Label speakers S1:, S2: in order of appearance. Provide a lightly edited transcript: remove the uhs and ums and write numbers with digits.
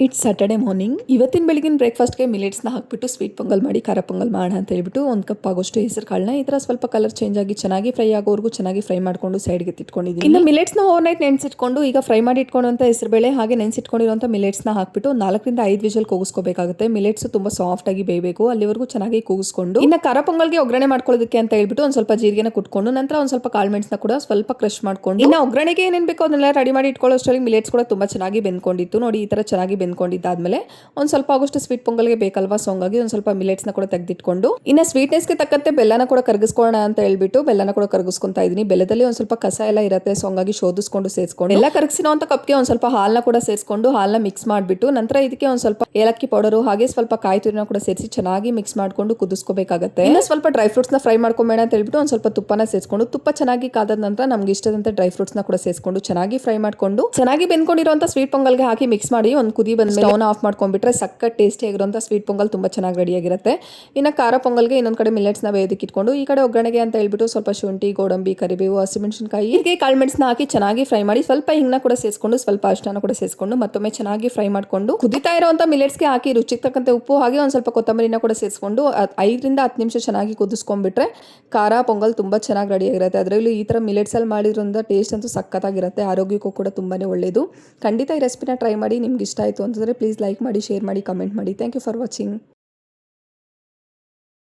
S1: It's Saturday morning. ಇವತ್ತಿನ ಬೆಳಗಿನ ಬ್ರೇಕ್ಫಾಸ್ಟ್ಗೆ ಮಿಲೆಟ್ಸ್ನ ಹಾಕ್ಬಿಟ್ಟು ಸ್ವೀಟ್ ಪೊಂಗಲ್ ಮಾಡಿ ಖಾರ ಪೊಂಗಲ್ ಮಾಡೋಣ ಅಂತ ಹೇಳ್ಬಿಟ್ಟು ಒಂದು ಕಪ್ ಆಗೋಷ್ಟು ಹೆಸರು ಕಾಳನ್ನ ಈ ಥರ ಸ್ವಲ್ಪ ಕಲರ್ ಚೇಂಜ್ ಆಗಿ ಚೆನ್ನಾಗಿ ಫ್ರೈ ಆಗೋವರೆಗೂ ಚೆನ್ನಾಗಿ ಫ್ರೈ ಮಾಡ್ಕೊಂಡು ಸೈಡ್ಗೆ ಇಟ್ಕೊಂಡಿದ್ದೀನಿ. ಇನ್ನು ಮಿಲೆಟ್ಸ್ನ ಓವರ್ ನೈಟ್ ನೆನೆಸಿಟ್ಕೊಂಡು ಈಗ ಫ್ರೈ ಮಾಡಿ ಇಟ್ಕೊಂಡಂತ ಹೆಸರುಬೇಳೆ ಹಾಗೆ ನೆನೆಸಿಟ್ಕೊಂಡಿರುವಂಥ ಮಿಲೆಟ್ಸ್ನ ಹಾಕ್ಬಿಟ್ಟು 4ರಿಂದ 5 ವಿಷಲ್ ಕೂಗಿಸ್ಕೋಬೇಕಾಗುತ್ತೆ. ಮಿಲೆಟ್ಸ್ ತುಂಬಾ ಸಾಫ್ಟ್ ಆಗಿ ಬೇಯಬೇಕು, ಅಲ್ಲಿವರೆಗೂ ಚೆನ್ನಾಗಿ ಕೂಗಿಸ್ಕೊಂಡು ಇನ್ನು ಖಾರ ಪೊಂಗಲ್ಗೆ ಒಗ್ಗರಣೆ ಮಾಡ್ಕೊಳ್ಳೋದಕ್ಕೆ ಅಂತ ಹೇಳ್ಬಿಟ್ಟು ಒಂದು ಸ್ವಲ್ಪ ಜೀರಿಗೆನ ಕುಟ್ಕೊಂಡು ನಂತರ ಒಂದು ಸ್ವಲ್ಪ ಕಾಳು ಮೆಣಸನ್ನ ಕೂಡ ಸ್ವಲ್ಪ ಕ್ರಶ್ ಮಾಡ್ಕೊಂಡು ಇನ್ನು ಒಗ್ಗರಣೆಗೆ ಏನೇನು ಬೇಕೋ ಅದನ್ನೆಲ್ಲ ರೆಡಿ ಮಾಡಿ ಇಟ್ಕೊಳ್ಳೋಷ್ಟರಲ್ಲಿ ಮಿಲೆಟ್ಸ್ ಕೂಡ ತುಂಬಾ ಚೆನ್ನಾಗಿ ಬೆಂದ್ಕೊಂಡಿತ್ತು. ನೋಡಿ ಈ ತರ ಚೆನ್ನಾಗಿ ಬೆಂದ್ಕೊಂಡಿದ್ದಾದ್ಮೇಲೆ ಒಂದು ಸ್ವಲ್ಪ ಆಗೋಷ್ಟು ಸ್ವೀಟ್ ಪೊಂಗಲ್ಗೆ ಬೇಕಲ್ವಾ, ಸೊ ಹಂಗಾಗಿ ಒಂದು ಸ್ವಲ್ಪ ಮಿಲೆಟ್ಸ್ನ ಕೂಡ ತೆಗೆದಿಟ್ಕೊಂಡು ಇನ್ನು ಸ್ವೀಟ್ನೆಸ್ಗೆ ತಕ್ಕಂತೆ ಬೆಲ್ಲನ ಕೂಡ ಕರಗಿಸ್ಕೊಳ್ಳೋಣ ಅಂತ ಹೇಳ್ಬಿಟ್ಟು ಬೆಲ್ಲನ ಕೂಡ ಕರಗಿಸ್ಕೊಂತಾ ಇದೀನಿ. ಬೆಲ್ಲದಲ್ಲಿ ಒಂದು ಸ್ವಲ್ಪ ಕಸ ಎಲ್ಲ ಇರುತ್ತೆ, ಸೊ ಹಂಗಾಗಿ ಶೋಧಿಸ್ಕೊಂಡು ಸೇರಿಸ್ಕೊಂಡು ಎಲ್ಲ ಕರಗಿಸಿರೋ ಅಂತ ಕಪ್ಗೆ ಒಂದು ಸ್ವಲ್ಪ ಹಾಲನ್ನ ಕೂಡ ಸೇರಿಸ್ಕೊಂಡು ಹಾಲನ್ನ ಮಿಕ್ಸ್ ಮಾಡಿಬಿಟ್ಟು ನಂತರ ಇದಕ್ಕೆ ಒಂದು ಸ್ವಲ್ಪ ಏಲಕ್ಕಿ ಪೌಡರು ಹಾಗೆ ಸ್ವಲ್ಪ ಕಾಯಿ ತುರಿನ ಕೂಡ ಸೇರಿಸಿ ಚೆನ್ನಾಗಿ ಮಿಕ್ಸ್ ಮಾಡ್ಕೊಂಡು ಕುದಿಸ್ಕೋಬೇಕಾಗುತ್ತೆ. ಇನ್ನು ಸ್ವಲ್ಪ ಡ್ರೈ ಫ್ರೂಟ್ಸ್ ನ ಫ್ರೈ ಮಾಡ್ಕೊಂಬೇಡ ಅಂತ ಹೇಳ್ಬಿಟ್ಟು ಒಂದು ಸ್ವಲ್ಪ ತುಪ್ಪನ ಸೇರಿಸ್ಕೊಂಡು ತುಪ್ಪ ಚೆನ್ನಾಗಿ ಕಾದ ನಂತರ ನಮ್ಗೆ ಇಷ್ಟದಂತೆ ಡ್ರೈ ಫ್ರೂಟ್ಸ್ ನ ಕೂಡ ಸೇರಿಸ್ಕೊಂಡು ಚೆನ್ನಾಗಿ ಫ್ರೈ ಮಾಡ್ಕೊಂಡು ಚೆನ್ನಾಗಿ ಬೆಂದ್ಕೊಂಡಿರುವಂತ ಸ್ವೀಟ್ ಪೊಂಗಲ್ಗೆ ಹಾಕಿ ಮಿಕ್ಸ್ ಮಾಡಿ ಒಂದು ಕುದಿ ಬಂದ ಸ್ಟವ್ನ ಆಫ್ ಮಾಡ್ಕೊಂಡ್ಬಿಟ್ರೆ ಸಕ್ಕ ಟೇಸ್ಟಿ ಆಗಿರುವಂತ ಸ್ವೀಟ್ ಪೊಂಗಲ್ ತುಂಬಾ ಚೆನ್ನಾಗಿ ರೆಡಿ ಆಗಿರುತ್ತೆ. ಇನ್ನು ಖಾರ ಪೊಂಗಲ್ಗೆ ಇನ್ನೊಂದು ಕಡೆ ಮಿಲೆಟ್ಸ್ ನ ಬೇಯೋದಕ್ಕೆ ಇಟ್ಕೊಂಡು ಈ ಕಡೆ ಒಗ್ಗರಣೆಗೆ ಅಂತ ಹೇಳ್ಬಿಟ್ಟು ಸ್ವಲ್ಪ ಶುಂಠಿ, ಗೋಡಂಬಿ, ಕರಿಬೇವು, ಹಸಿಮೆಣಸಿನಕಾಯಿ ಹೀಗೆ ಕಾಳು ಮೆಣಸನ್ನ ಹಾಕಿ ಚೆನ್ನಾಗಿ ಫ್ರೈ ಮಾಡಿ ಸ್ವಲ್ಪ ಹಿಂಗನ್ನ ಕೂಡ ಸೇರಿಸ್ಕೊಂಡು ಸ್ವಲ್ಪ ಅರಿಶಿನ ಕೂಡ ಸೇರಿಸ್ಕೊಂಡು ಮತ್ತೊಮ್ಮೆ ಚೆನ್ನಾಗಿ ಫ್ರೈ ಮಾಡ್ಕೊಂಡು ಕುದಿತಾ ಇರುವಂತ ಮಿಲೆಟ್ಸ್ಗೆ ಹಾಕಿ ರುಚಿಗೆ ತಕ್ಕಂತೆ ಉಪ್ಪು ಹಾಗೆ ಒಂದು ಸ್ವಲ್ಪ ಕೊತ್ತಂಬರಿನ ಕೂಡ ಸೇರಿಸ್ಕೊಂಡು 5ರಿಂದ 10 ನಿಮಿಷ ಚೆನ್ನಾಗಿ ಕುದಿಸ್ಕೊಂಡ್ಬಿಟ್ರೆ ಖಾರ ಪೊಂಗಲ್ ತುಂಬಾ ಚೆನ್ನಾಗಿ ರೆಡಿ ಆಗಿರುತ್ತೆ. ಅದರಲ್ಲೂ ಈ ತರ ಮಿಲೆಟ್ಸ್ ಅಲ್ಲಿ ಮಾಡಿರೋದ್ರಿಂದ ಟೇಸ್ಟ್ ಅಂತೂ ಸಕ್ಕತ್ತಾಗಿರುತ್ತೆ, ಆರೋಗ್ಯಕ್ಕೂ ಕೂಡ ತುಂಬಾನೇ ಒಳ್ಳೆಯದು. ಖಂಡಿತ ಈ ರೆಸಿಪಿನ ಟ್ರೈ ಮಾಡಿ. ನಿಮ್ಗೆ ಇಷ್ಟ ಆಯಿತು ಅಂತಂದರೆ ಪ್ಲೀಸ್ ಲೈಕ್ ಮಾಡಿ, ಶೇರ್ ಮಾಡಿ, ಕಮೆಂಟ್ ಮಾಡಿ. Thank you for watching.